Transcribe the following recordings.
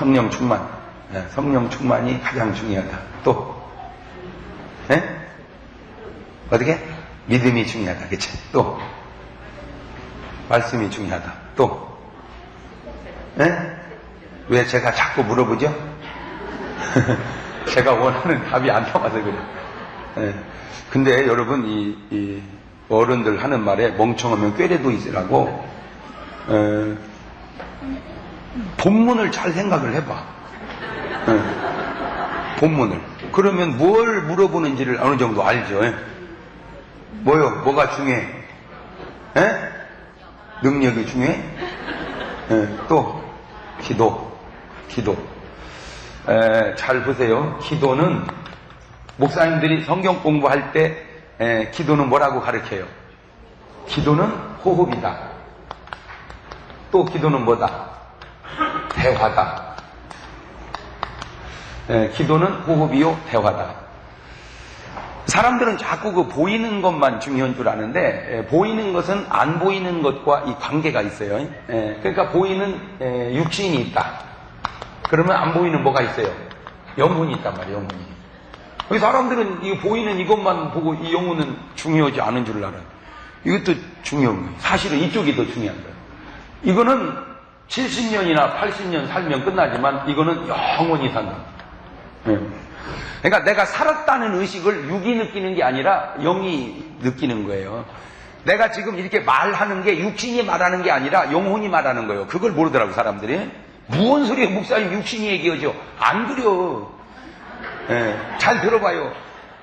성령 충만. 성령 충만이 가장 중요하다. 또, 어떻게? 믿음이 중요하다. 그치? 또, 말씀이 중요하다. 또, 왜 제가 자꾸 물어보죠? 제가 원하는 답이 안 나와서 그래. 근데 여러분, 이 어른들 하는 말에 멍청하면 꾀래도 있으라고, 본문을 잘 생각을 해봐. 본문을. 그러면 뭘 물어보는지를 어느 정도 알죠. 뭐가 중요해? 능력이 중요해? 또, 기도. 잘 보세요. 기도는, 목사님들이 성경 공부할 때, 기도는 뭐라고 가르쳐요? 기도는 호흡이다. 또 기도는 뭐다? 대화다. 기도는 호흡이요, 대화다. 사람들은 자꾸 그 보이는 것만 중요한 줄 아는데, 보이는 것은 안 보이는 것과 이 관계가 있어요. 그러니까 보이는 육신이 있다. 그러면 안 보이는 뭐가 있어요? 영혼이 있단 말이에요, 영혼이. 사람들은 이 보이는 이것만 보고 이 영혼은 중요하지 않은 줄 알아요. 이것도 중요한 거예요. 사실은 이쪽이 더 중요한 거예요. 이거는 70년이나 80년 살면 끝나지만 이거는 영원히 산다. 그러니까 내가 살았다는 의식을 육이 느끼는 게 아니라 영이 느끼는 거예요. 내가 지금 이렇게 말하는 게 육신이 말하는 게 아니라 영혼이 말하는 거예요. 그걸 모르더라고 사람들이. 무슨 소리예요? 목사님 육신이 얘기하죠. 안 그려. 잘 들어봐요.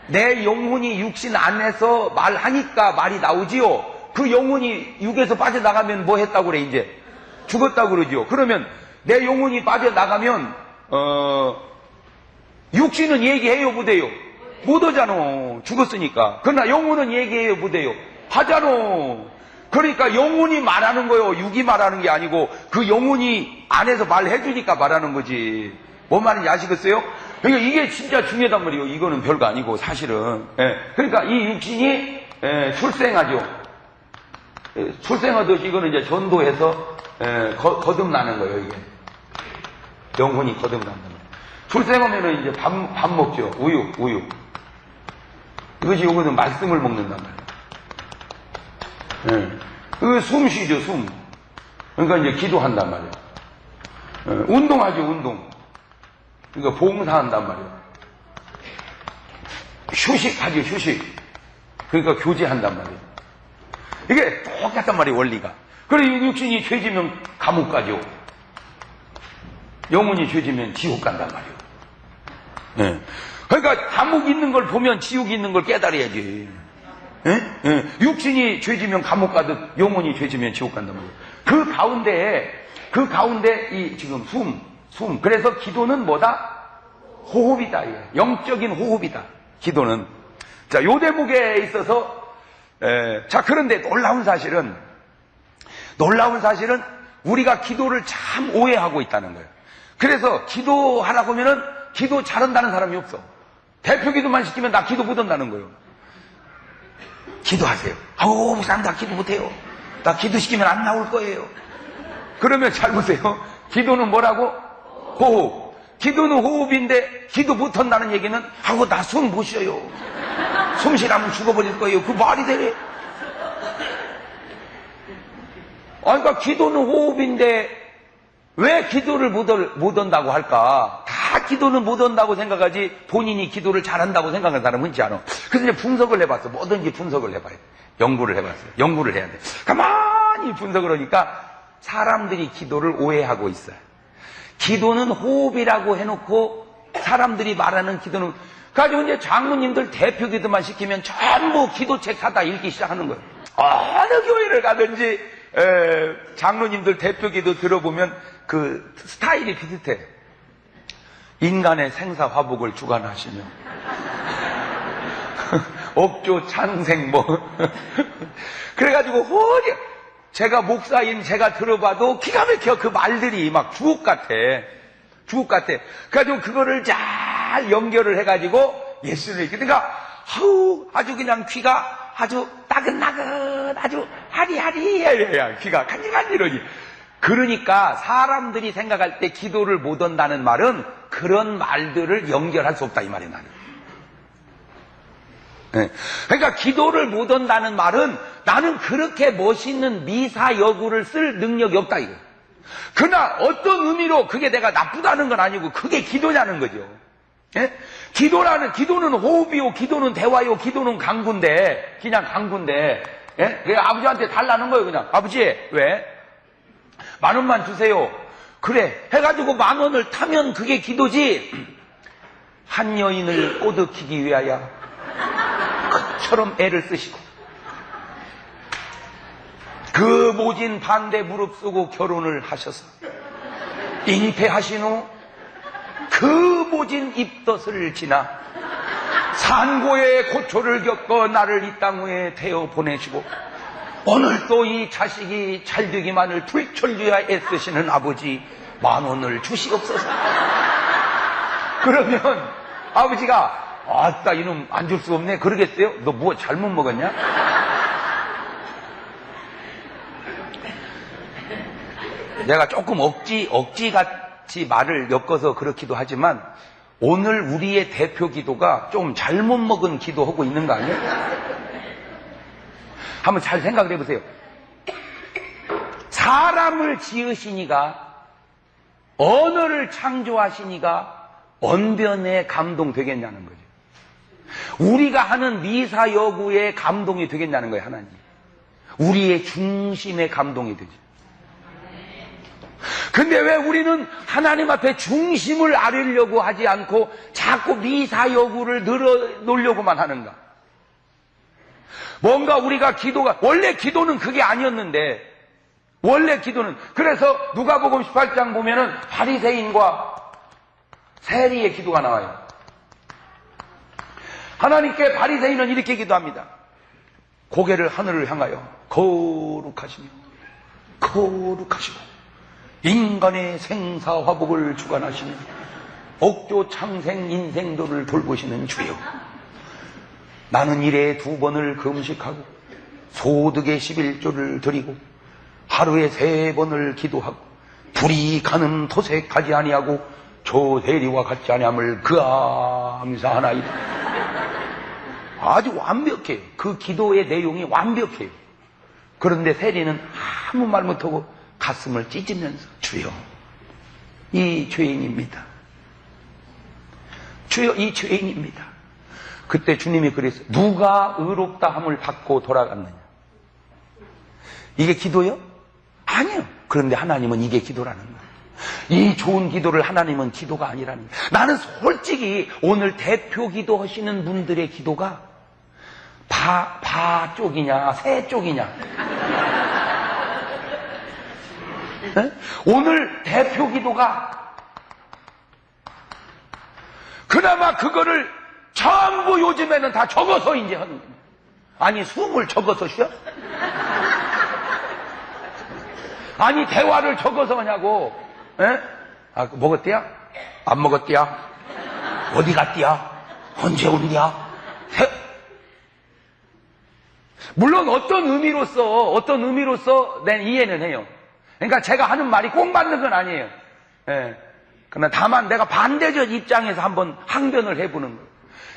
내 영혼이 육신 안에서 말하니까 말이 나오지요. 그 영혼이 육에서 빠져나가면 뭐 했다고 그래 이제? 죽었다고 그러죠. 그러면 내 영혼이 빠져나가면 육신은 얘기해요 못해요? 못하잖아. 죽었으니까. 그러나 영혼은 얘기해요 못해요? 하잖아. 그러니까 영혼이 말하는 거예요. 육이 말하는 게 아니고 그 영혼이 안에서 말해주니까 말하는 거지. 뭔 말인지 아시겠어요? 그러니까 이게 진짜 중요하단 말이에요. 이거는 별거 아니고 사실은. 그러니까 이 육신이 출생하죠. 출생하듯이 이거는 이제 전도해서 거듭나는 거예요. 이게 영혼이 거듭난단 말이에요. 출생하면은 이제 밥 먹죠. 우유. 이것이 요거는 말씀을 먹는단 말이에요. 그 숨 쉬죠, 숨. 그러니까 이제 기도한단 말이에요. 운동하죠, 운동. 그러니까 봉사한단 말이에요. 휴식하죠, 휴식. 그러니까 교제한단 말이에요. 이게 똑같단 말이에요, 원리가. 그래, 육신이 죄지면 감옥 가죠. 영혼이 죄지면 지옥 간단 말이에요. 그러니까 감옥 있는 걸 보면 지옥이 있는 걸 깨달아야지. 육신이 죄지면 감옥 가듯 영혼이 죄지면 지옥 간단 말이에요. 그 가운데 이 지금 숨. 그래서 기도는 뭐다? 호흡이다. 영적인 호흡이다. 기도는. 자, 요 대목에 있어서 자, 그런데 놀라운 사실은 우리가 기도를 참 오해하고 있다는 거예요. 그래서 기도하라고 하면은 기도 잘한다는 사람이 없어. 대표 기도만 시키면 나 기도 못한다는 거예요. 기도하세요. 목사님 나 기도 못해요. 나 기도시키면 안 나올 거예요. 그러면 잘 보세요. 기도는 뭐라고? 호흡. 기도는 호흡인데 기도 못한다는 얘기는 나 숨 못 쉬어요. 숨 쉬라면 죽어버릴 거예요. 그 말이 되래? 그러니까 기도는 호흡인데 왜 기도를 못 한다고 할까? 다 기도는 못 한다고 생각하지 본인이 기도를 잘한다고 생각하는 사람은 흔치 않아. 그래서 이제 분석을 해봤어. 뭐든지 분석을 해봐야 돼. 연구를 해봤어요. 연구를 해야 돼. 가만히 분석을 하니까 사람들이 기도를 오해하고 있어요. 기도는 호흡이라고 해놓고 사람들이 말하는 기도는 가지고 이제 장로님들 대표 기도만 시키면 전부 기도책 사다 읽기 시작하는 거예요. 어느 교회를 가든지 장로님들 대표 기도 들어보면 그 스타일이 비슷해. 인간의 생사 화복을 주관하시며 업조 창생 그래가지고 제가 목사인 제가 들어봐도 기가 막혀. 그 말들이 막 주옥 같아. 그래가지고 그거를 잘 연결을 해가지고 예수를 그러니까 아주 그냥 귀가 아주 따근따근 아주 하리하리 귀가 간질간질하지. 그러니까 사람들이 생각할 때 기도를 못 한다는 말은 그런 말들을 연결할 수 없다 이 말이에요. 나는. 네. 그러니까 기도를 못 한다는 말은 나는 그렇게 멋있는 미사여구를 쓸 능력이 없다 이거예요. 그러나 어떤 의미로 그게 내가 나쁘다는 건 아니고 그게 기도냐는 거죠. 예? 기도는 호흡이요, 기도는 대화요, 기도는 강구인데, 그냥 강구인데, 예? 그래, 아버지한테 달라는 거예요, 그냥. 아버지, 왜? 10,000원만 주세요. 그래. 해가지고 10,000원을 타면 그게 기도지. 한 여인을 꼬드키기 위하여 그처럼 애를 쓰시고, 그 모진 반대 무릅쓰고 결혼을 하셔서, 잉태하신 후, 그 모진 입덧을 지나 산고의 고초를 겪어 나를 이 땅 위에 태워 보내시고 오늘 또 이 자식이 잘 되기만을 불철주야 애쓰시는 아버지 10,000원을 주시옵소서. 그러면 아버지가 아따 이놈 안 줄 수 없네 그러겠어요? 너 뭐 잘못 먹었냐? 내가 조금 억지같이 말을 엮어서 그렇기도 하지만 오늘 우리의 대표 기도가 좀 잘못 먹은 기도하고 있는 거 아니에요? 한번 잘 생각을 해보세요. 사람을 지으시니가 언어를 창조하시니가 언변에 감동되겠냐는 거죠. 우리가 하는 미사여구에 감동이 되겠냐는 거예요. 하나님. 우리의 중심에 감동이 되죠. 근데 왜 우리는 하나님 앞에 중심을 아뢰려고 하지 않고 자꾸 미사여구를 늘어놓으려고만 하는가? 뭔가 우리가 원래 기도는 그게 아니었는데, 원래 기도는, 그래서 누가복음 18장 보면은 바리새인과 세리의 기도가 나와요. 하나님께 바리새인은 이렇게 기도합니다. 고개를 하늘을 향하여 거룩하시며 거룩하시고 인간의 생사화복을 주관하시며 옥조 창생 인생도를 돌보시는 주여, 나는 일에 2번을 금식하고 소득의 11조를 드리고 하루에 3번을 기도하고 불이 가는 토색하지 아니하고 저 세리와 같지 아니함을 감사하나이다. 아주 완벽해요. 그 기도의 내용이 완벽해요. 그런데 세리는 아무 말 못하고 가슴을 찢으면서 주여, 이 죄인입니다. 주여, 이 죄인입니다. 그때 주님이 그랬어요. 누가 의롭다 함을 받고 돌아갔느냐? 이게 기도요? 아니요. 그런데 하나님은 이게 기도라는 거예요. 이 좋은 기도를 하나님은 기도가 아니라는 거예요. 나는 솔직히 오늘 대표 기도 하시는 분들의 기도가 바 쪽이냐 새 쪽이냐, 네? 오늘 대표 기도가 그나마 그거를 전부 요즘에는 다 적어서 이제 하는 거예요. 아니 숨을 적어서 쉬어? 아니 대화를 적어서 하냐고. 에? 아, 먹었디야? 안 먹었디야? 어디 갔디야? 언제 온디야? 물론 어떤 의미로서 내 이해는 해요. 그러니까 제가 하는 말이 꼭 맞는 건 아니에요. 예. 그러나 다만 내가 반대적 입장에서 한번 항변을 해보는 거예요.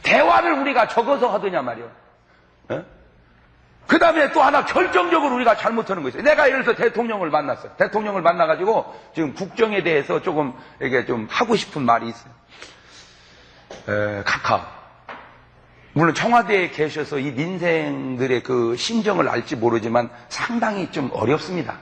대화를 우리가 적어서 하더냐 말이에요. 예? 그 다음에 또 하나 결정적으로 우리가 잘못하는 거 있어요. 내가 예를 들어서 대통령을 만났어요. 대통령을 만나가지고 지금 국정에 대해서 조금 이게 좀 하고 싶은 말이 있어요. 카카. 물론 청와대에 계셔서 이 민생들의 그 심정을 알지 모르지만 상당히 좀 어렵습니다.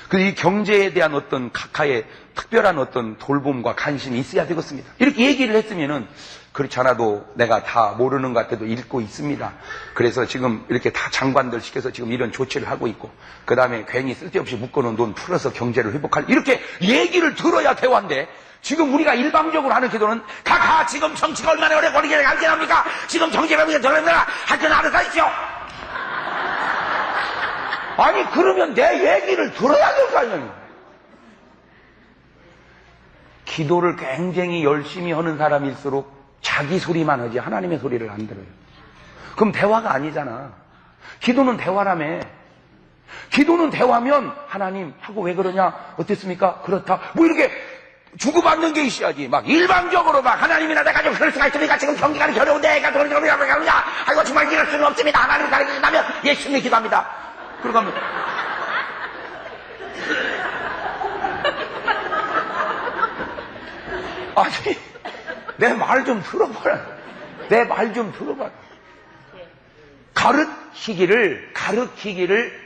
그래서 이 경제에 대한 어떤 각하의 특별한 어떤 돌봄과 관심이 있어야 되겠습니다. 이렇게 얘기를 했으면은 그렇지 않아도 내가 다 모르는 것 같아도 읽고 있습니다. 그래서 지금 이렇게 다 장관들 시켜서 지금 이런 조치를 하고 있고, 그 다음에 괜히 쓸데없이 묶어놓은 돈 풀어서 경제를 회복할, 이렇게 얘기를 들어야 대화인데, 지금 우리가 일방적으로 하는 기도는 각하 지금 정치가 얼마나 오래 걸리게 갈게합니까? 지금 정치가 얼마나 저러느라 하여튼 알아서 하십시오. 아니 그러면 내 얘기를 들어야 될 거 아니에요. 기도를 굉장히 열심히 하는 사람일수록 자기 소리만 하지 하나님의 소리를 안 들어요. 그럼 대화가 아니잖아. 기도는 대화라며. 기도는 대화면 하나님 하고 왜 그러냐? 어땠습니까? 그렇다. 뭐 이렇게 주고받는 게 있어야지. 막 일방적으로 막 하나님이나 내가 좀 그럴 수가 있습니까? 지금 경기가 겨려운데 내가 그런 경기가 그러냐? 아이고 정말 이럴 수는 없습니다. 하나님 가르치신다면 예수님이 기도합니다. 그러고 하면 아니 내 말 좀 들어봐라. 내 말 좀 들어봐라. 가르치기를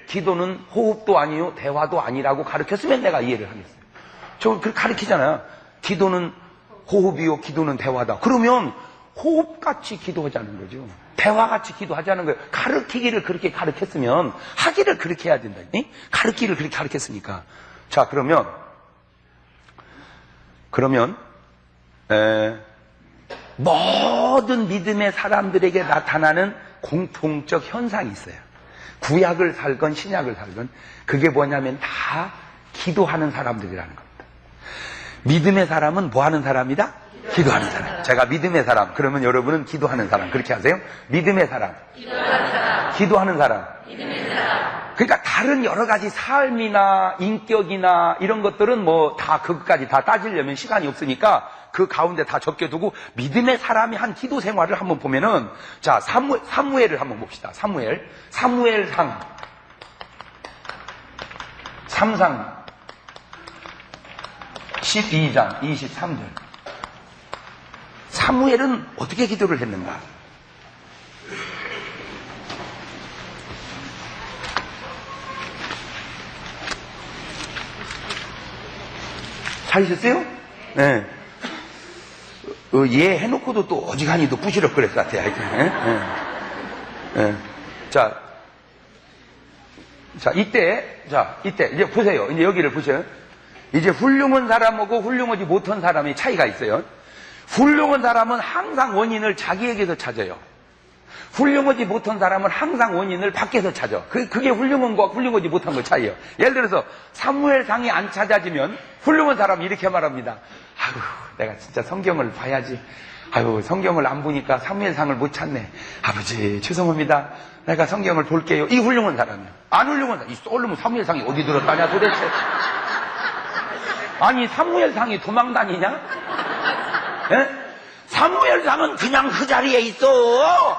기도는 호흡도 아니요 대화도 아니라고 가르쳤으면 내가 이해를 하겠어요. 저 그렇게 가르치잖아요. 기도는 호흡이요 기도는 대화다. 그러면 호흡같이 기도하자는 거죠. 대화같이 기도하자는 거예요. 가르치기를 그렇게 가르쳤으면 하기를 그렇게 해야 된다. 가르치기를 그렇게 가르쳤으니까. 자 그러면 모든 믿음의 사람들에게 나타나는 공통적 현상이 있어요. 구약을 살건 신약을 살건 그게 뭐냐면 다 기도하는 사람들이라는 겁니다. 믿음의 사람은 뭐 하는 사람이다? 기도하는 사람. 제가 믿음의 사람. 그러면 여러분은 기도하는 사람. 그렇게 하세요? 믿음의 사람. 기도하는 사람. 믿음의 사람. 그러니까 다른 여러 가지 삶이나 인격이나 이런 것들은 뭐 다 그것까지 다 따지려면 시간이 없으니까 그 가운데 다 적게두고 믿음의 사람이 한 기도 생활을 한번 보면은 자 사무엘을 한번 봅시다. 사무엘상 3상 12장 23절. 사무엘은 어떻게 기도를 했는가? 찾으셨어요? 네. 얘 해놓고도 또 어지간히 또 부시럭거릴 것 같아요. 자, 이때 이제 보세요. 이제 여기를 보세요. 이제 훌륭한 사람하고 훌륭하지 못한 사람의 차이가 있어요. 훌륭한 사람은 항상 원인을 자기에게서 찾아요. 훌륭하지 못한 사람은 항상 원인을 밖에서 찾아. 그게 훌륭한 거와 훌륭하지 못한 거 차이예요. 예를 들어서 사무엘상이 안 찾아지면 훌륭한 사람이 이렇게 말합니다. 아유, 내가 진짜 성경을 봐야지. 아유, 성경을 안 보니까 사무엘상을 못 찾네. 아버지, 죄송합니다. 내가 성경을 볼게요. 이 훌륭한 사람이에요. 안 훌륭한 사람. 이 쏠르면 사무엘상이 어디 들었다냐 도대체. 아니, 사무엘상이 도망다니냐? 예? 사무엘상은 그냥 그 자리에 있어.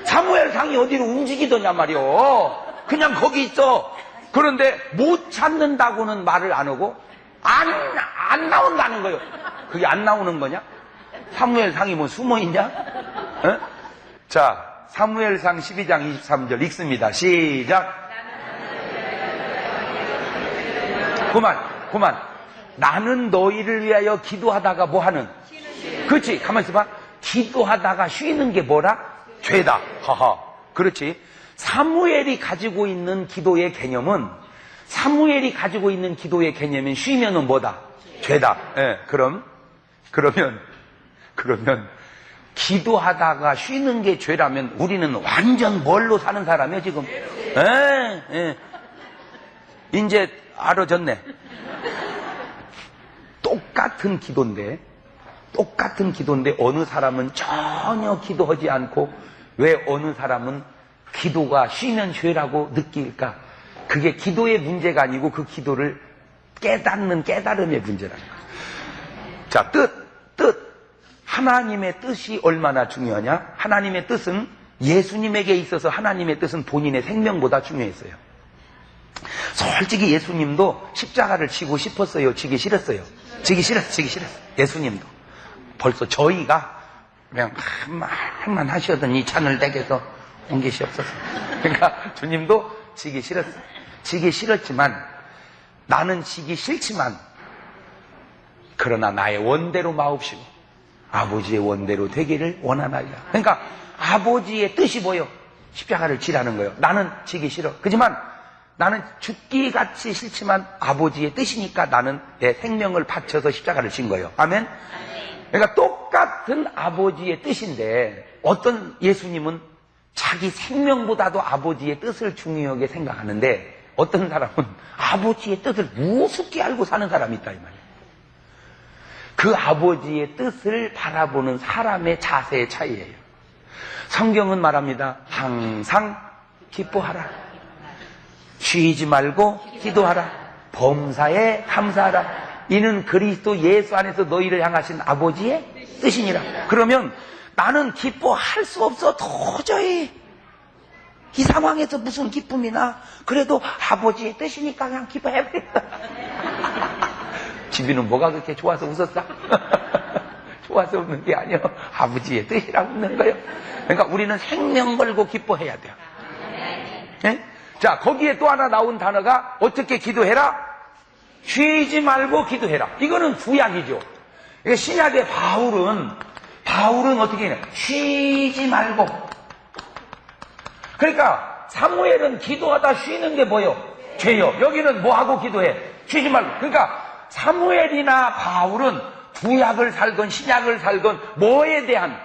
사무엘상이 어디로 움직이더냐 말이요. 그냥 거기 있어. 그런데 못 찾는다고는 말을 안 하고 안 나온다는 거예요. 그게 안 나오는 거냐? 사무엘상이 뭐 숨어있냐? 어? 자, 사무엘상 12장 23절 읽습니다. 시작. 그만. 나는 너희를 위하여 기도하다가 뭐하는? 그렇지. 가만히 있어봐. 기도하다가 쉬는 게 뭐라? 죄다. 하하. 그렇지. 사무엘이 가지고 있는 기도의 개념은 쉬면은 뭐다? 죄다. 예. 그러면 기도하다가 쉬는 게 죄라면 우리는 완전 뭘로 사는 사람이에요, 지금? 예. 이제 알아졌네. 똑같은 기도인데 어느 사람은 전혀 기도하지 않고 왜 어느 사람은 기도가 쉬면 죄라고 느낄까? 그게 기도의 문제가 아니고 그 기도를 깨달음의 문제라는 거예요. 자, 뜻. 하나님의 뜻이 얼마나 중요하냐? 하나님의 뜻은 예수님에게 있어서 하나님의 뜻은 본인의 생명보다 중요했어요. 솔직히 예수님도 십자가를 지고 싶었어요? 지기 싫었어요? 지기 싫었어요. 예수님도. 벌써 저희가 그냥 한만 하시더니 찬을 댁에서 옮기시옵소서. 그러니까 주님도 지기 싫었어요. 지기 싫었지만 나는 지기 싫지만 그러나 나의 원대로 마옵시고 아버지의 원대로 되기를 원하나이다. 그러니까 아버지의 뜻이 뭐예요? 십자가를 지라는 거예요. 나는 지기 싫어. 그렇지만 나는 죽기 같이 싫지만 아버지의 뜻이니까 나는 내 생명을 바쳐서 십자가를 진 거예요. 아멘? 그러니까 똑같은 아버지의 뜻인데 어떤 예수님은 자기 생명보다도 아버지의 뜻을 중요하게 생각하는데 어떤 사람은 아버지의 뜻을 우습게 알고 사는 사람이 있다 이 말이에요. 그 아버지의 뜻을 바라보는 사람의 자세의 차이예요. 성경은 말합니다. 항상 기뻐하라. 쉬지 말고 기도하라. 범사에 감사하라. 이는 그리스도 예수 안에서 너희를 향하신 아버지의 뜻이니라. 그러면 나는 기뻐할 수 없어. 도저히 이 상황에서 무슨 기쁨이나. 그래도 아버지의 뜻이니까 그냥 기뻐해버렸다. 집이는 뭐가 그렇게 좋아서 웃었어? 좋아서 웃는 게 아니야. 아버지의 뜻이라고 웃는 거예요. 그러니까 우리는 생명 걸고 기뻐해야 돼요. 네? 자, 거기에 또 하나 나온 단어가 어떻게 기도해라? 쉬지 말고 기도해라. 이거는 구약이죠. 신약의 바울은 어떻게 해? 쉬지 말고. 그러니까 사무엘은 기도하다 쉬는 게 뭐예요? 죄요. 여기는 뭐하고 기도해? 쉬지 말고. 그러니까 사무엘이나 바울은 구약을 살건 신약을 살건 뭐에 대한,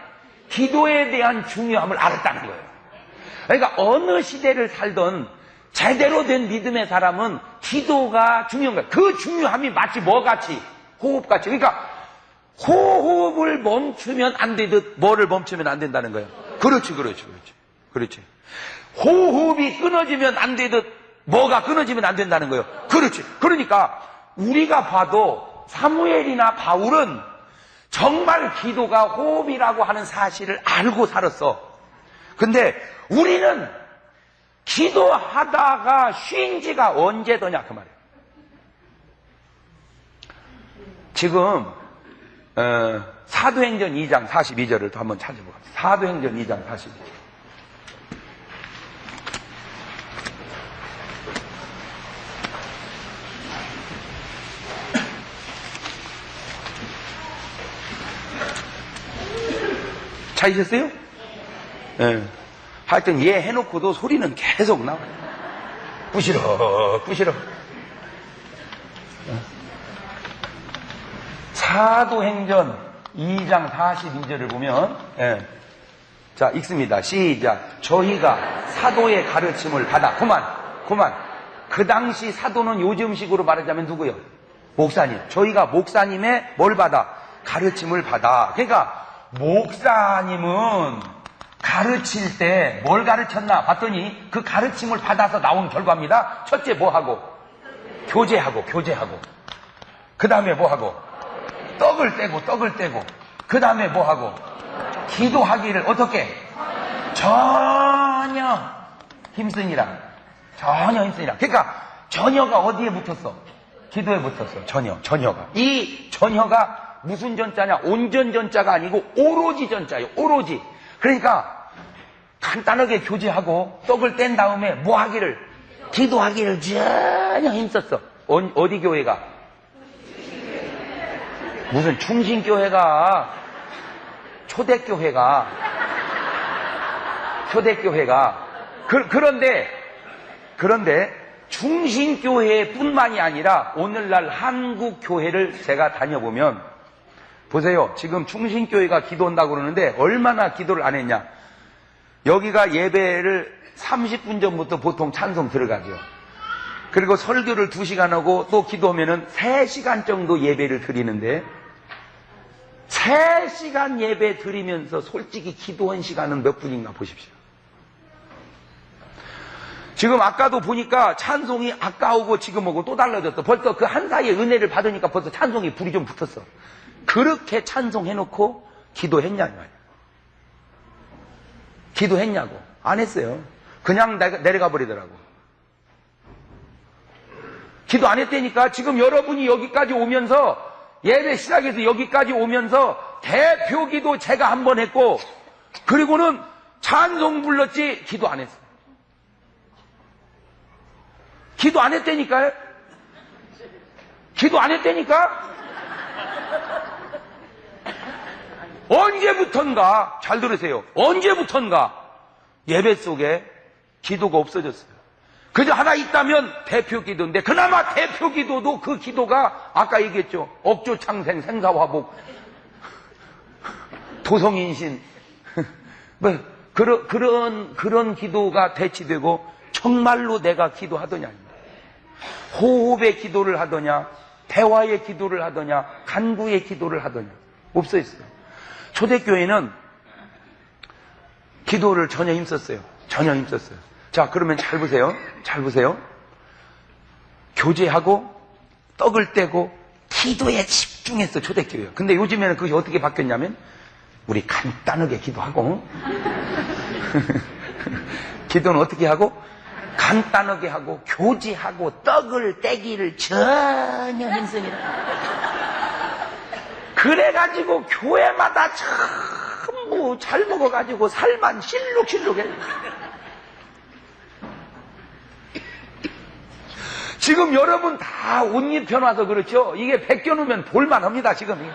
기도에 대한 중요함을 알았다는 거예요. 그러니까 어느 시대를 살던 제대로 된 믿음의 사람은 기도가 중요한 거예요. 그 중요함이 마치 뭐같이? 호흡같이. 그러니까 호흡을 멈추면 안 되듯 뭐를 멈추면 안 된다는 거예요. 그렇지. 호흡이 끊어지면 안 되듯 뭐가 끊어지면 안 된다는 거예요. 그렇지. 그러니까 우리가 봐도 사무엘이나 바울은 정말 기도가 호흡이라고 하는 사실을 알고 살았어. 근데 우리는 기도하다가 쉰 지가 언제더냐 그 말이에요. 지금 사도행전 2장 42절을 또 한번 찾아보겠습니다. 사도행전 2장 42절. 찾으셨어요? 네. 하여튼 얘 해놓고도 소리는 계속 나와요. 부시럭. 사도행전 2장 42절을 보면, 자, 읽습니다. 시작. 저희가 사도의 가르침을 받아. 그만. 그 당시 사도는 요즘식으로 말하자면 누구요? 목사님. 저희가 목사님의 뭘 받아? 가르침을 받아. 그러니까 목사님은 가르칠 때 뭘 가르쳤나 봤더니 그 가르침을 받아서 나온 결과입니다. 첫째 뭐하고? 교제하고. 그 다음에 뭐하고? 떡을 떼고. 그 다음에 뭐하고? 기도하기를 어떻게? 전혀 힘쓰니라. 그러니까 전혀가 어디에 붙었어? 기도에 붙었어. 전혀가. 이 전혀가 무슨 전자냐? 온전 전자가 아니고 오로지 전자예요. 오로지. 그러니까 간단하게 교제하고 떡을 뗀 다음에 뭐 하기를? 기도하기를 전혀 힘썼어. 어디 교회가? 무슨 충신교회가, 초대교회가. 그런데 충신교회뿐만이 아니라 오늘날 한국교회를 제가 다녀보면 보세요. 지금 충신교회가 기도한다고 그러는데 얼마나 기도를 안 했냐. 여기가 예배를 30분 전부터 보통 찬송 들어가죠. 그리고 설교를 2시간 하고 또 기도하면은 3시간 정도 예배를 드리는데 3시간 예배 드리면서 솔직히 기도한 시간은 몇 분인가 보십시오. 지금 아까도 보니까 찬송이 아까 오고 지금 오고 또 달라졌어. 벌써 그 한 사이에 은혜를 받으니까 벌써 찬송이 불이 좀 붙었어. 그렇게 찬송해놓고 기도했냐 이 말이야. 기도했냐고. 안 했어요. 그냥 내려가 버리더라고. 기도 안 했다니까. 지금 여러분이 여기까지 오면서 예배 시작해서 여기까지 오면서 대표 기도 제가 한 번 했고 그리고는 찬송 불렀지 기도 안 했어. 기도 안 했다니까요. 기도 안 했다니까. 언제부턴가, 잘 들으세요. 언제부턴가 예배 속에 기도가 없어졌어요. 그저 하나 있다면 대표 기도인데 그나마 대표 기도도 그 기도가 아까 얘기했죠. 억조창생, 생사화복, 도성인신 뭐 그런 기도가 대치되고 정말로 내가 기도하더냐. 호흡의 기도를 하더냐, 대화의 기도를 하더냐, 간구의 기도를 하더냐. 없어졌어요. 초대교회는 기도를 전혀 힘썼어요. 자, 그러면 잘 보세요. 잘 보세요. 교제하고 떡을 떼고 기도에 집중해서 초대교회예요. 근데 요즘에는 그것이 어떻게 바뀌었냐면 우리 간단하게 기도하고 기도는 어떻게 하고? 간단하게 하고 교제하고 떡을 떼기를 전혀 힘쓰니라. 그래가지고 교회마다 전부 잘 먹어가지고 살만 실룩실룩해. 지금 여러분 다 옷 입혀놔서 그렇죠? 이게 벗겨놓으면 볼만합니다, 지금.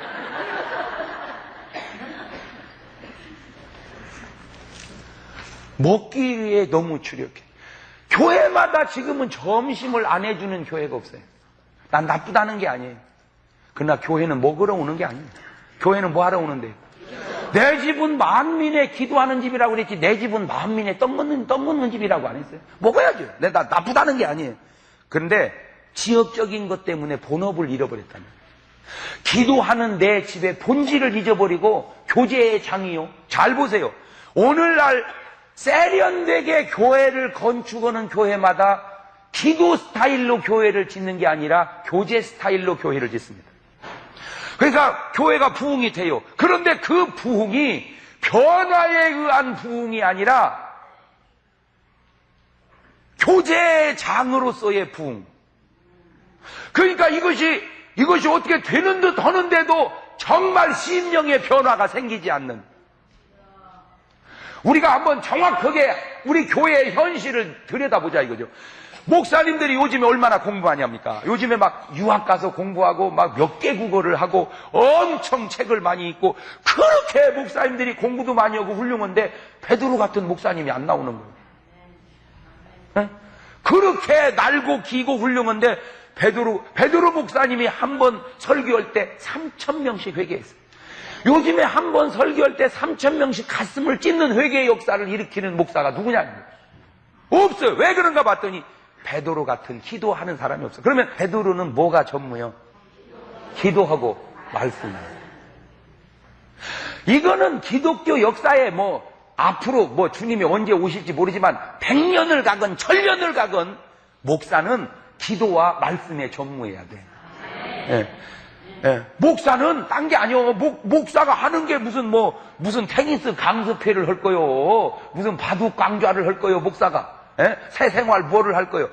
먹기에 너무 추력해. 교회마다 지금은 점심을 안 해주는 교회가 없어요. 난 나쁘다는 게 아니에요. 그러나 교회는 먹으러 오는 게 아니에요. 교회는 뭐 하러 오는데? 내 집은 만민의 기도하는 집이라고 그랬지, 내 집은 만민의 떡 먹는 집이라고 안 했어요. 먹어야죠. 내가 나쁘다는 게 아니에요. 그런데 지역적인 것 때문에 본업을 잃어버렸다는 거예요. 기도하는 내 집의 본질을 잊어버리고 교제의 장이요. 잘 보세요. 오늘날 세련되게 교회를 건축하는 교회마다 기도 스타일로 교회를 짓는 게 아니라 교제 스타일로 교회를 짓습니다. 그러니까 교회가 부흥이 돼요. 그런데 그 부흥이 변화에 의한 부흥이 아니라 교제의 장으로서의 부흥. 그러니까 이것이 어떻게 되는 듯 하는데도 정말 심령의 변화가 생기지 않는. 우리가 한번 정확하게 우리 교회의 현실을 들여다보자 이거죠. 목사님들이 요즘에 얼마나 공부하냐입니까? 요즘에 막 유학 가서 공부하고 막 몇 개 국어를 하고 엄청 책을 많이 읽고 그렇게 목사님들이 공부도 많이 하고 훌륭한데 베드로 같은 목사님이 안 나오는 거예요. 네? 그렇게 날고 기고 훌륭한데 베드로 목사님이 한 번 설교할 때 3,000명씩 회개했어요. 요즘에 한 번 설교할 때 3,000명씩 가슴을 찢는 회개의 역사를 일으키는 목사가 누구냐? 없어요. 왜 그런가 봤더니 베드로 같은 기도하는 사람이 없어. 그러면 베드로는 뭐가 전무요? 기도하고 말씀. 이거는 기독교 역사에 앞으로 주님이 언제 오실지 모르지만 100년을 가건 1000년을 가건 목사는 기도와 말씀에 전무해야 돼. 예. 예. 목사는 딴 게 아니요. 목사가 하는 게 무슨 테니스 강습회를 할 거요. 무슨 바둑 강좌를 할 거요. 목사가. 예? 새 생활 뭐를 할 거요.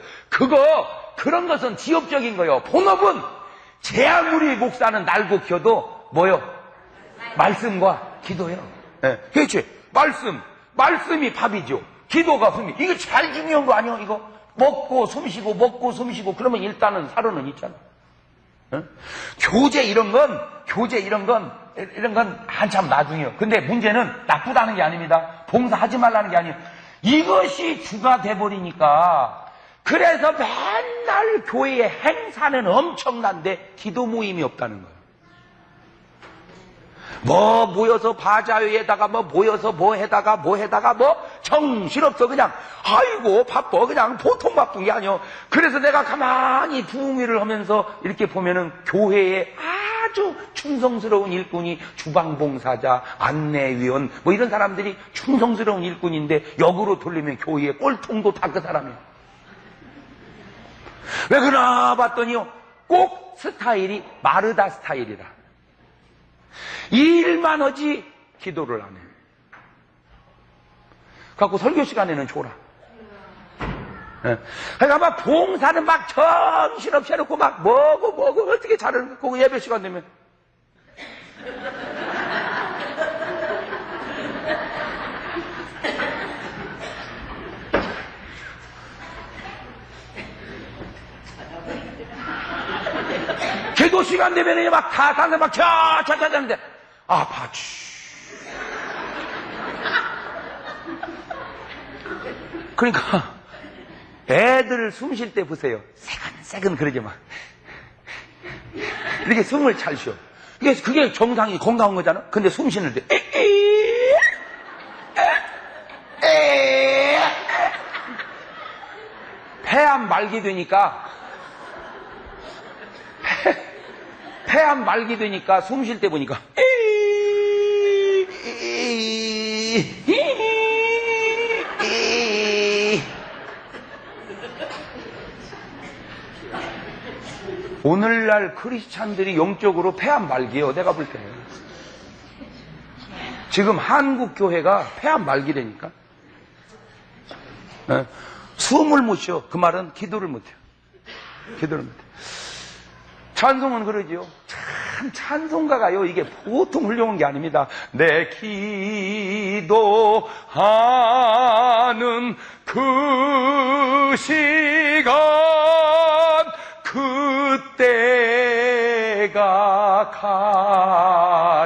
그런 것은 지역적인 거요. 본업은 제 아무리 목사는 날고 키워도 뭐요? 말씀과 기도요. 예. 그렇지. 말씀이 밥이죠. 기도가 숨이. 이거 제일 중요한 거 아니요? 이거 먹고 숨 쉬고 그러면 일단은 살아는 있잖아. 교제 이런 건 한참 나중이에요. 근데 문제는 나쁘다는 게 아닙니다. 봉사하지 말라는 게 아니에요. 이것이 주가 돼버리니까 그래서 맨날 교회의 행사는 엄청난데 기도 모임이 없다는 거예요. 모여서 바자회에다가 모여서 해다가 정신없어 그냥. 아이고 바빠 그냥 보통 바쁜 게 아니요. 그래서 내가 가만히 부흥회를 하면서 이렇게 보면은 교회에 아주 충성스러운 일꾼이 주방봉사자, 안내위원 이런 사람들이 충성스러운 일꾼인데 역으로 돌리면 교회의 꼴통도 다 그 사람이에요. 왜 그러나 봤더니요. 꼭 스타일이 마르다 스타일이라. 일만 하지 기도를 안 해. 갖고 설교 시간에는 줘라. 예. 그러니까 막 봉사는 막 정신없이 해놓고 막 뭐고 어떻게 잘하는 거 예배 시간 되면 기도 시간 되면 막 다 다른 막 차차차는데 아파. 그러니까 애들 숨 쉴 때 보세요. 새근새근 그러지 마. 이렇게 숨을 잘 쉬어. 그게 정상이 건강한 거잖아. 근데 숨 쉬는 때 폐암 말기 되니까 폐암 말기 되니까 숨 쉴 때 보니까 오늘날 크리스찬들이 영적으로 폐암 말기예요. 내가 볼 때는. 지금 한국 교회가 폐암 말기라니까. 네. 숨을 못 쉬어. 그 말은 기도를 못 해요. 기도를 못 해요. 찬송은 그러지요. 참 찬송가가요. 이게 보통 훌륭한 게 아닙니다. 내 기도하는 그 시간 그때가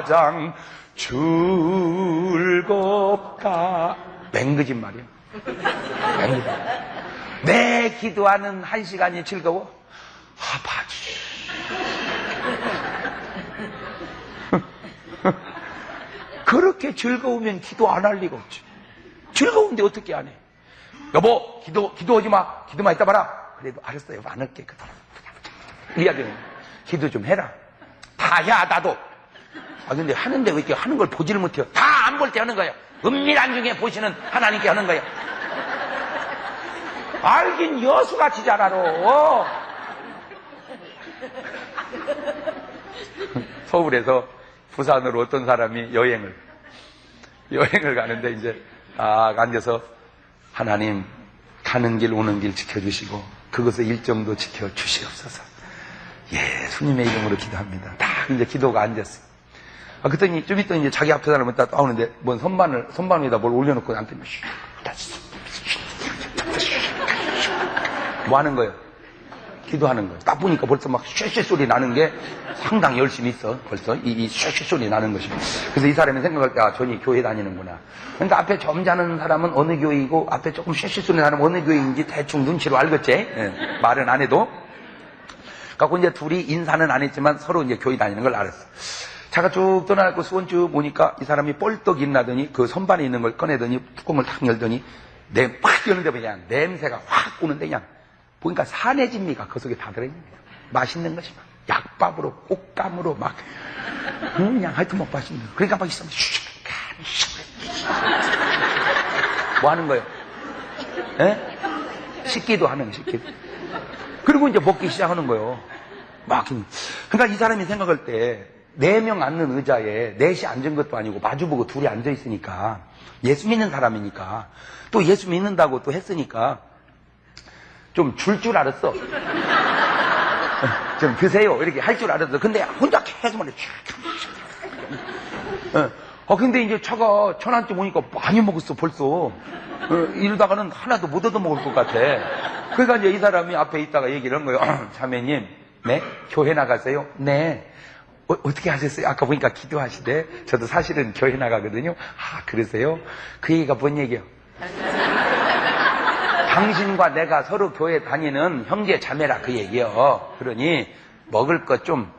가장 즐겁다. 맹그짓 말이야. 맹그짓. 내 기도하는 한 시간이 즐거워? 아파지. 그렇게 즐거우면 기도 안 할 리가 없지. 즐거운데 어떻게 안 해? 여보, 기도하지 마. 기도만 있다 봐라. 그래도 알았어요. 안 할게. 이야기는 기도 좀 해라. 다야, 나도. 아, 근데 하는데 왜 이렇게 하는 걸 보지를 못해요? 다 안 볼 때 하는 거예요. 은밀한 중에 보시는 하나님께 하는 거예요. 알긴 여수같이 잘 알아. 서울에서 부산으로 어떤 사람이 여행을 가는데 이제 딱 앉아서 하나님 가는 길 오는 길 지켜주시고 그것의 일정도 지켜주시옵소서. 예수님의 이름으로 기도합니다. 딱 이제 기도가 앉았어요. 그랬더니 좀 있더니 이제 자기 앞에 사람은 딱 나오는데 뭔 선반 위에다 뭘 올려놓고 나한테 뭐 하는 거예요? 기도하는 거예요. 딱 보니까 벌써 막 쉐쉐 소리 나는 게 상당히 열심히 있어. 벌써 이 쉐쉐 소리 나는 것이. 그래서 이 사람이 생각할 때 전이 교회 다니는구나. 그러니까 앞에 점잖은 사람은 어느 교회이고 앞에 조금 쉐쉐 소리 나는 어느 교회인지 대충 눈치로 알겠지. 예, 말은 안 해도. 갖고 이제 둘이 인사는 안 했지만 서로 이제 교회 다니는 걸 알았어. 차가 쭉 떠나고 수원 쭉 오니까 이 사람이 뻘떡 일나더니 그 선반에 있는 걸 꺼내더니 뚜껑을 탁 열더니 확 여는데 그냥 냄새가 확 오는데 그냥 보니까 산해진미가 그 속에 다 들어있는 거예요. 맛있는 것이 막 약밥으로 꽃감으로 막 그냥 하여튼 막 맛있는 거예요. 그러니까 막 있으면 뭐 하는 거예요? 에? 씻기도 하는 거예요. 씻기도. 그리고 이제 먹기 시작하는 거예요. 막 그러니까 이 사람이 생각할 때 4명 앉는 의자에 넷이 앉은 것도 아니고 마주보고 둘이 앉아 있으니까 예수 믿는 사람이니까 또 예수 믿는다고 또 했으니까 좀 줄 알았어. 좀 드세요. 이렇게 할 줄 알았어. 근데 혼자 계속 말해. 근데 이제 차가 천안쯤 오니까 많이 먹었어, 벌써. 이러다가는 하나도 못 얻어 먹을 것 같아. 그러니까 이제 이 사람이 앞에 있다가 얘기를 한 거예요. 자매님, 네? 교회 나가세요? 네. 어떻게 하셨어요? 아까 보니까 기도하시대. 저도 사실은 교회 나가거든요. 아, 그러세요? 그 얘기가 뭔 얘기예요? 당신과 내가 서로 교회 다니는 형제 자매라 그 얘기요. 그러니 먹을 것 좀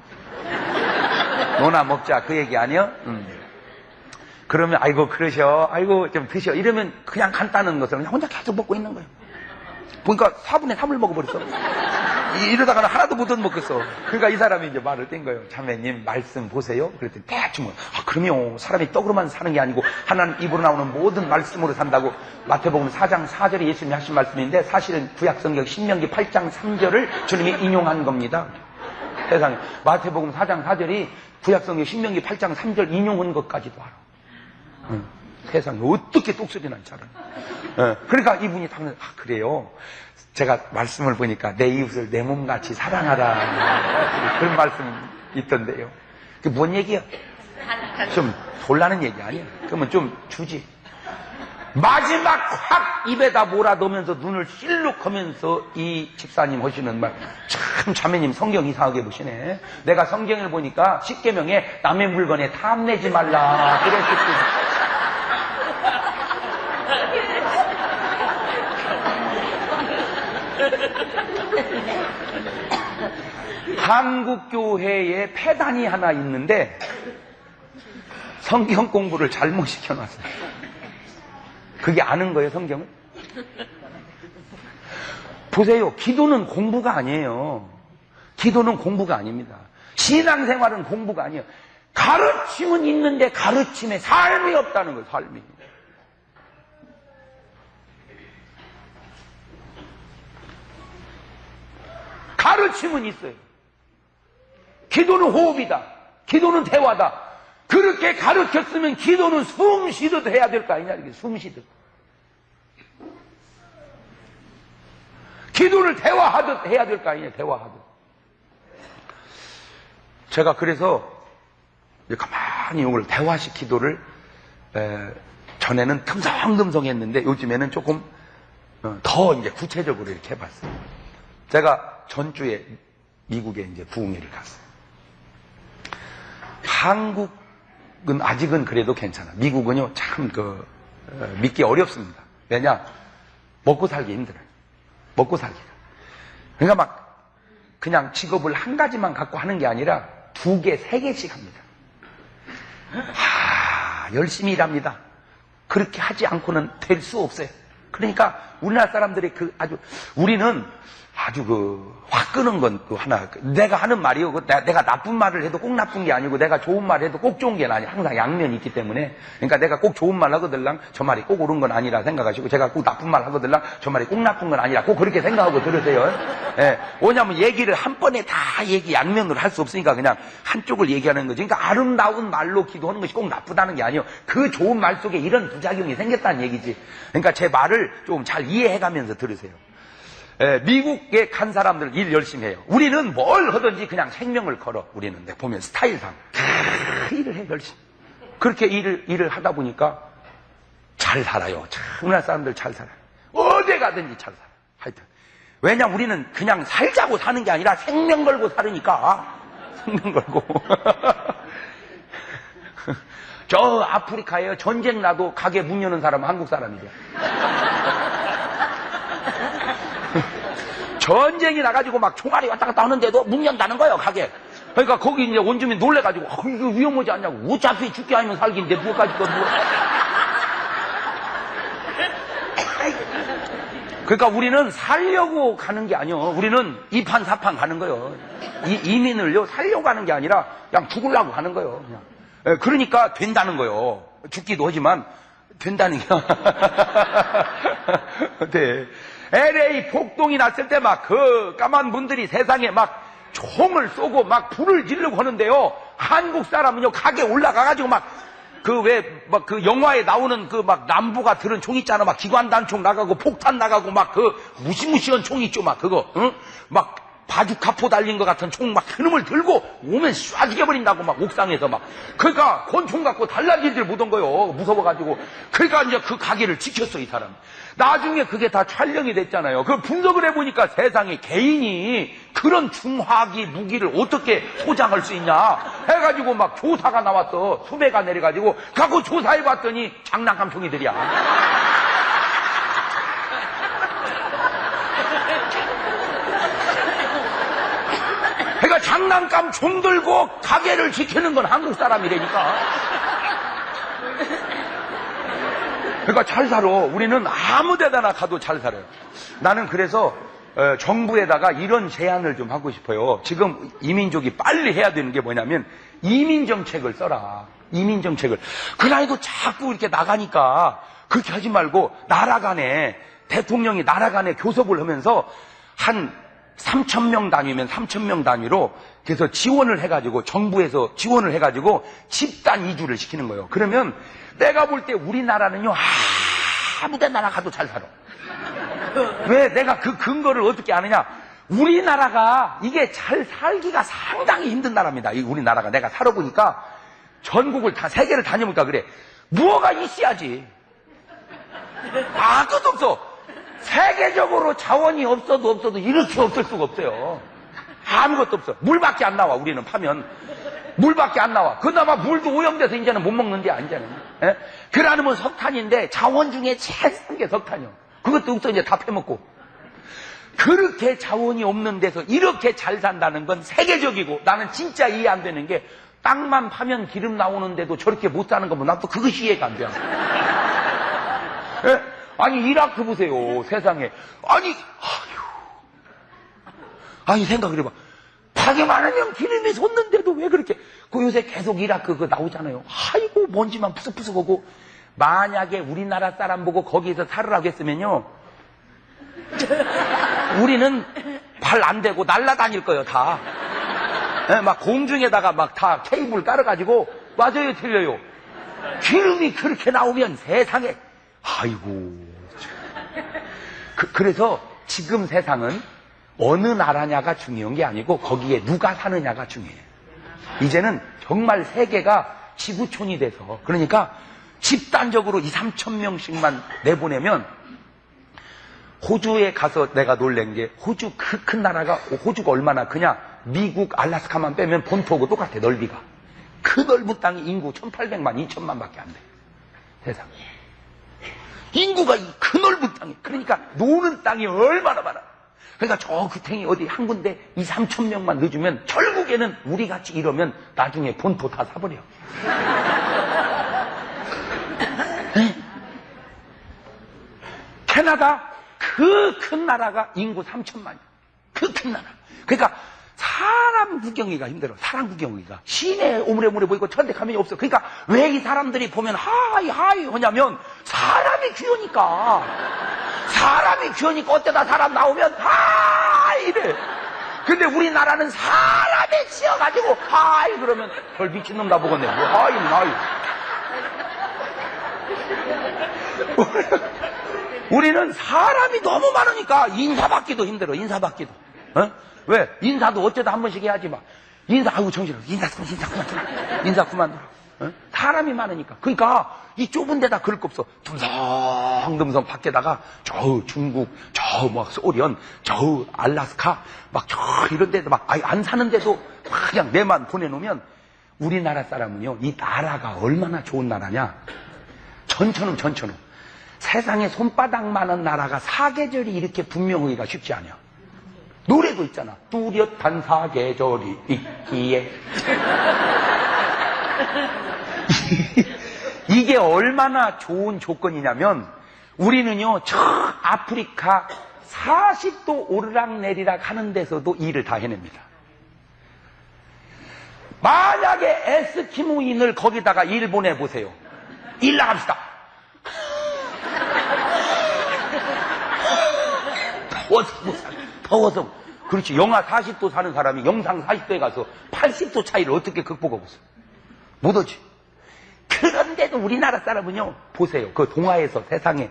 너나 먹자 그 얘기 아니요? 그러면 아이고 그러셔. 아이고 좀 드셔. 이러면 그냥 간단한 것을 그냥 혼자 계속 먹고 있는 거예요. 보니까 4분의 3을 먹어버렸어. 이러다가는 하나도 못 얻어먹겠어. 그러니까 이 사람이 이제 말을 뗀 거예요. 자매님 말씀 보세요. 그랬더니 대충 그럼요. 사람이 떡으로만 사는 게 아니고 하나님 입으로 나오는 모든 말씀으로 산다고. 마태복음 4장 4절이 예수님이 하신 말씀인데 사실은 구약성경 신명기 8장 3절을 주님이 인용한 겁니다. 세상에 마태복음 4장 4절이 구약성경 신명기 8장 3절 인용한 것까지도 알아. 세상에 어떻게 똑소리 난지 알아. 그러니까 이분이 당연히 그래요. 제가 말씀을 보니까 내 이웃을 내 몸같이 사랑하라 그런 말씀이 있던데요. 그게 뭔 얘기야? 좀 돌라는 얘기 아니야. 그러면 좀 주지. 마지막 확 입에다 몰아넣으면서 눈을 실룩하면서 이 집사님 하시는 말, 참 자매님 성경 이상하게 보시네. 내가 성경을 보니까 10계명에 남의 물건에 탐내지 말라 그랬을 한국교회에 폐단이 하나 있는데 성경 공부를 잘못 시켜놨어요. 그게 아는 거예요, 성경을? 보세요. 기도는 공부가 아니에요. 기도는 공부가 아닙니다. 신앙생활은 공부가 아니에요. 가르침은 있는데 가르침에 삶이 없다는 거예요, 삶이. 가르침은 있어요. 기도는 호흡이다. 기도는 대화다. 그렇게 가르쳤으면 기도는 숨 쉬듯 해야 될 거 아니냐, 이게 숨 쉬듯. 기도를 대화하듯 해야 될 거 아니냐, 대화하듯. 제가 그래서 가만히 이걸 대화식 기도를 전에는 듬성듬성 했는데 요즘에는 조금 더 이제 구체적으로 이렇게 해봤어요. 제가 전주에 미국에 이제 부흥회를 갔어요. 한국은 아직은 그래도 괜찮아. 미국은요, 참 믿기 어렵습니다. 왜냐? 먹고 살기 힘들어요. 먹고 살기가. 그러니까 막 그냥 직업을 한 가지만 갖고 하는 게 아니라 2개, 3개씩 합니다. 열심히 일합니다. 그렇게 하지 않고는 될 수 없어요. 그러니까 우리나라 사람들이 우리는 아주 확 끄는 건 또 하나. 내가 하는 말이요. 내가 나쁜 말을 해도 꼭 나쁜 게 아니고 내가 좋은 말을 해도 꼭 좋은 게 아니야. 항상 양면이 있기 때문에. 그러니까 내가 꼭 좋은 말 하거들랑 저 말이 꼭 옳은 건 아니라 생각하시고 제가 꼭 나쁜 말 하거들랑 저 말이 꼭 나쁜 건 아니라 꼭 그렇게 생각하고 들으세요. 예. 왜냐면 얘기를 한 번에 다 양면으로 할 수 없으니까 그냥 한쪽을 얘기하는 거지. 그러니까 아름다운 말로 기도하는 것이 꼭 나쁘다는 게 아니에요. 그 좋은 말 속에 이런 부작용이 생겼다는 얘기지. 그러니까 제 말을 좀 잘 이해해가면서 들으세요. 미국에 간 사람들 일 열심히 해요. 우리는 뭘 하든지 그냥 생명을 걸어. 우리는 보면 스타일상 일을 해 열심히. 그렇게 일을 하다 보니까 잘 살아요. 우리나라 사람들 잘 살아요. 어디 가든지 잘 살아요. 하여튼 왜냐 우리는 그냥 살자고 사는 게 아니라 생명 걸고 살으니까. 생명 걸고. 저 아프리카에 전쟁 나도 가게 문 여는 사람은 한국 사람이죠. 전쟁이 나가지고 막 총알이 왔다 갔다 하는데도 문 연다는 거예요, 가게. 그러니까 거기 이제 원주민 놀래가지고, 이거 위험하지 않냐고. 어차피 죽기 아니면 살기인데, 뭐까지 또 뭐. 그러니까 우리는 살려고 가는 게 아니요. 우리는 이판사판 가는 거예요. 이민을요, 살려고 가는 게 아니라 그냥 죽으려고 가는 거예요. 그냥. 그러니까 된다는 거예요. 죽기도 하지만, 된다는 게. 네. LA 폭동이 났을 때 막 까만 분들이 세상에 막 총을 쏘고 막 불을 지르고 하는데요. 한국 사람은요, 가게 올라가가지고 막 영화에 나오는 막 남부가 들은 총 있잖아. 막 기관단총 나가고 폭탄 나가고 막 무시무시한 총 있죠. 막 응? 막 바주카포 달린 것 같은 총 막 그놈을 들고 오면 쏴 죽여버린다고 막 옥상에서 막. 그러니까 권총 갖고 달라지질 못한 거요. 무서워가지고. 그러니까 이제 그 가게를 지켰어, 이 사람. 나중에 그게 다 촬영이 됐잖아요. 그 분석을 해보니까 세상에 개인이 그런 중화기 무기를 어떻게 소장할 수 있냐 해가지고 막 조사가 나왔어. 수배가 내려가지고 갖고 조사해봤더니 장난감 총이들이야. 그러니까 장난감 총 들고 가게를 지키는 건 한국 사람이라니까. 그러니까 잘 살아. 우리는 아무 데다나 가도 잘 살아요. 나는 그래서 정부에다가 이런 제안을 좀 하고 싶어요. 지금 이민족이 빨리 해야 되는 게 뭐냐면 이민정책을 써라. 이민정책을. 그날도 자꾸 이렇게 나가니까 그렇게 하지 말고 나라 간에 대통령이 나라 간에 교섭을 하면서 한 3,000명 단위면 3,000명 단위로 그래서 지원을 해가지고 정부에서 지원을 해가지고 집단 이주를 시키는 거예요. 그러면 내가 볼 때 우리나라는요 아무 데나 가도 잘 살아. 왜 내가 그 근거를 어떻게 아느냐? 우리나라가 이게 잘 살기가 상당히 힘든 나라입니다. 이 우리나라가 내가 살아보니까 전국을 다 세계를 다녀보니까 그래. 무엇가 있어야지. 아무것도 없어. 세계적으로 자원이 없어도 이렇게 없을 수가 없어요. 아무것도 없어. 물밖에 안 나와. 우리는 파면 물밖에 안 나와. 그나마 물도 오염돼서 이제는 못 먹는데 아니잖아요. 예? 그러면 석탄인데 자원 중에 제일 싼 게 석탄이요. 그것도 없어. 이제 다 패먹고. 그렇게 자원이 없는 데서 이렇게 잘 산다는 건 세계적이고, 나는 진짜 이해 안 되는 게 땅만 파면 기름 나오는데도 저렇게 못 사는 거면 나도 그것이 이해가 안 돼. 예? 아니 이라크 보세요. 세상에. 아니 생각을 해봐. 닭이 많으면 기름이 솟는데도 왜 그렇게. 요새 계속 이라크 나오잖아요. 아이고 먼지만 푸석푸석 오고. 만약에 우리나라 사람 보고 거기서 살으라고 했으면요, 우리는 발 안 대고 날아다닐 거예요 다. 네, 막 공중에다가 막 다 케이블 깔아가지고, 맞아요, 틀려요. 기름이 그렇게 나오면 세상에, 아이고. 그래서 지금 세상은 어느 나라냐가 중요한 게 아니고 거기에 누가 사느냐가 중요해요. 이제는 정말 세계가 지구촌이 돼서, 그러니까 집단적으로 2, 3천 명씩만 내보내면, 호주에 가서 내가 놀란 게, 호주 그 큰 나라가, 호주가 얼마나 크냐, 미국 알래스카만 빼면 본토하고 똑같아, 넓이가. 그 넓은 땅이 인구 1,800만, 2천만 밖에 안 돼. 세상에. 인구가 그 넓은 땅에, 그러니까 노는 땅이 얼마나 많아. 그러니까 저 구탱이 어디 한 군데 2, 3천 명만 넣어주면 결국에는 우리같이 이러면 나중에 본토 다 사버려. 캐나다 그 큰 나라가 인구 3천만이야. 그 큰 나라. 그러니까 사람 구경하기가 힘들어. 사람 구경하기가. 시내 오므레오므레 보이고 천대 가면이 없어. 그러니까 왜 이 사람들이 보면 하이 하냐면 사람이 귀여니까. 사람이 귀여니까 어때다 사람 나오면 하이 이래. 근데 우리나라는 사람이 치여가지고 하이 그러면 별 미친놈 다 보겠네. 뭐 하이. 우리는 사람이 너무 많으니까 인사받기도 힘들어. 인사받기도. 어? 왜? 인사도 어쩌다 한 번씩 해야지 막. 아이고 정신없어. 인사 그만 들어. 어? 사람이 많으니까. 그러니까 이 좁은 데다 그럴 거 없어. 듬성듬성 밖에다가 저 중국, 저 막 소련, 저 알래스카 막 저 이런 데도 막 아예 안 사는데도 막 그냥 내만 보내놓으면 우리나라 사람은요, 이 나라가 얼마나 좋은 나라냐. 전천후. 세상에 손바닥만한 나라가 사계절이 이렇게 분명하기가 쉽지 않아. 노래도 있잖아. 뚜렷한 사계절이 있기에. 이게 얼마나 좋은 조건이냐면 우리는요, 저 아프리카 40도 오르락내리락 하는 데서도 일을 다 해냅니다. 만약에 에스키모인을 거기다가 일 보내보세요. 일 나갑시다. 더워서. 그렇지. 영하 40도 사는 사람이 영상 40도에 가서 80도 차이를 어떻게 극복하고 있어? 못 오지. 그런데도 우리나라 사람은요, 보세요. 그 동화에서 세상에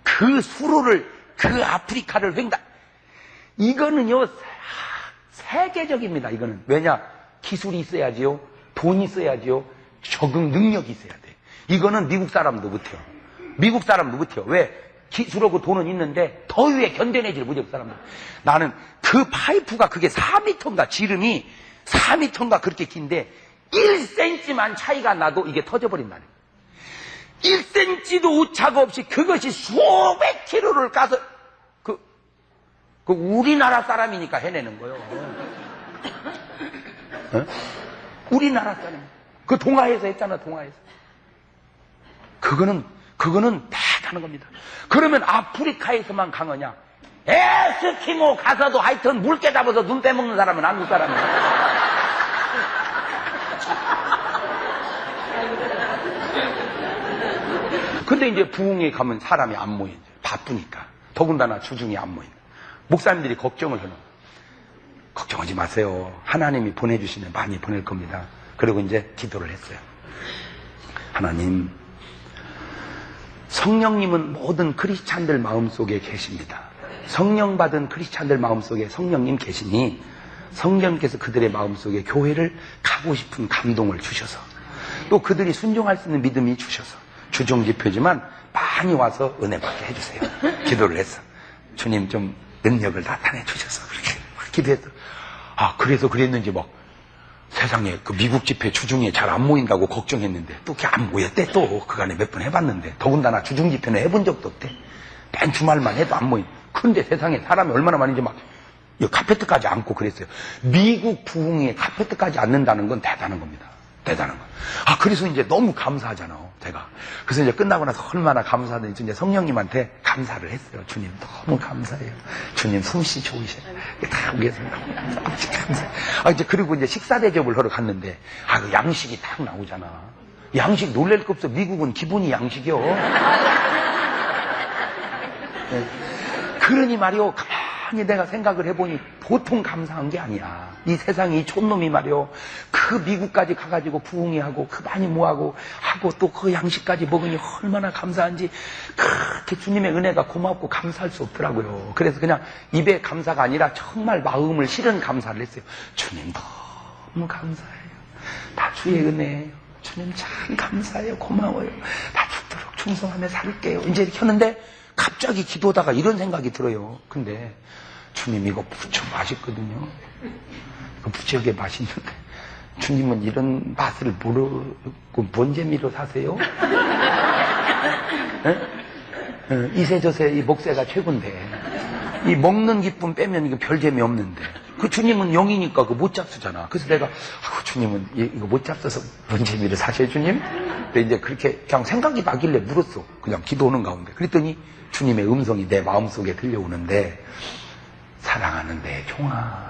그 수로를, 그 아프리카를 이거는요, 세계적입니다. 이거는. 왜냐? 기술이 있어야지요. 돈이 있어야지요. 적응 능력이 있어야 돼. 이거는 미국 사람도 못해요. 미국 사람도 못해요. 왜? 기술하고 돈은 있는데 더위에 견뎌내질 못해요, 사람들. 나는 그 파이프가 그게 4m인가, 지름이 4m인가 그렇게 긴데 1cm만 차이가 나도 이게 터져버린다는 거예요. 1cm도 오차가 없이 그것이 수백 킬로를 가서 그 우리나라 사람이니까 해내는 거예요. 어? 우리나라 사람. 그 동화에서 했잖아, 동화에서. 그거는 대단한 겁니다. 그러면 아프리카에서만 강하냐? 에스키모 가서도 하여튼 물개 잡아서 눈 빼먹는 사람은 한국 사람이야. 근데 이제 부흥에 가면 사람이 안 모여. 바쁘니까. 더군다나 주중에 안 모인다. 목사님들이 걱정을 하는. 걱정하지 마세요. 하나님이 보내주시면 많이 보낼 겁니다. 그리고 이제 기도를 했어요. 하나님, 성령님은 모든 크리스찬들 마음속에 계십니다. 성령 받은 크리스찬들 마음속에 성령님 계시니 성령께서 그들의 마음속에 교회를 가고 싶은 감동을 주셔서 또 그들이 순종할 수 있는 믿음이 주셔서 주종지표지만 많이 와서 은혜 받게 해주세요. 기도를 했어. 주님 좀 능력을 나타내 주셔서 그렇게 기도했어. 그래서 그랬는지 막 세상에 그 미국 집회 주중에 잘 안 모인다고 걱정했는데 또 그게 안 모였대. 또 그간에 몇 번 해봤는데 더군다나 주중 집회는 해본 적도 없대. 맨 주말만 해도 안 모인. 근데 세상에 사람이 얼마나 많은지 막 카페트까지 앉고 그랬어요. 미국 부흥에 카페트까지 앉는다는 건 대단한 겁니다. 대단한 거. 그래서 이제 너무 감사하잖아, 제가. 그래서 이제 끝나고 나서 얼마나 감사하든지 이제 성령님한테 감사를 했어요. 주님 너무 감사해요. 주님 솜씨 좋으셔. 다 위해서 너무 감사해요. 이제 그리고 이제 식사 대접을 하러 갔는데 그 양식이 딱 나오잖아. 양식 놀랄 거 없어. 미국은 기본이 양식이요. 네. 그러니 말이요. 가만히 내가 생각을 해보니 보통 감사한 게 아니야. 이 세상에 이 촌놈이 말이요. 그 미국까지 가가지고 부흥회하고 그 많이 모하고 하고 또 그 양식까지 먹으니 얼마나 감사한지 그렇게 주님의 은혜가 고맙고 감사할 수 없더라고요. 그래서 그냥 입에 감사가 아니라 정말 마음을 실은 감사를 했어요. 주님 너무 감사해요. 다 주의 은혜예요. 주님 참 감사해요. 고마워요. 다 죽도록 충성하며 살게요. 이제 이렇게 하는데 갑자기 기도하다가 이런 생각이 들어요. 근데 주님 이거 무척 맛있거든요. 이거 무지하게 맛있는데 주님은 이런 맛을 모르고 뭔 재미로 사세요? 이세저세 이 목세가 최고인데 이 먹는 기쁨 빼면 이거 별 재미 없는데 그 주님은 영이니까 그 못 잡수잖아. 그래서 내가 주님은 이거 못 잡숴서 뭔 재미를 사셔요 주님? 근데 이제 그렇게 그냥 생각이 나길래 물었어. 그냥 기도하는 가운데. 그랬더니 주님의 음성이 내 마음속에 들려오는데 사랑하는 내 종아,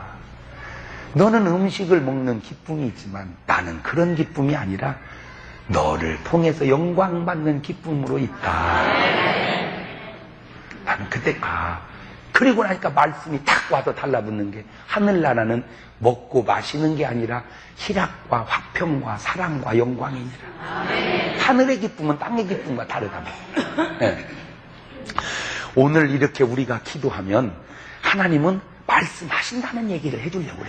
너는 음식을 먹는 기쁨이 있지만 나는 그런 기쁨이 아니라 너를 통해서 영광받는 기쁨으로 있다. 나는 그때 그리고 나니까 말씀이 탁 와서 달라붙는 게 하늘나라는 먹고 마시는 게 아니라 희락과 화평과 사랑과 영광이니라. 하늘의 기쁨은 땅의 기쁨과 다르다. 네. 오늘 이렇게 우리가 기도하면 하나님은 말씀하신다는 얘기를 해주려고 그래요.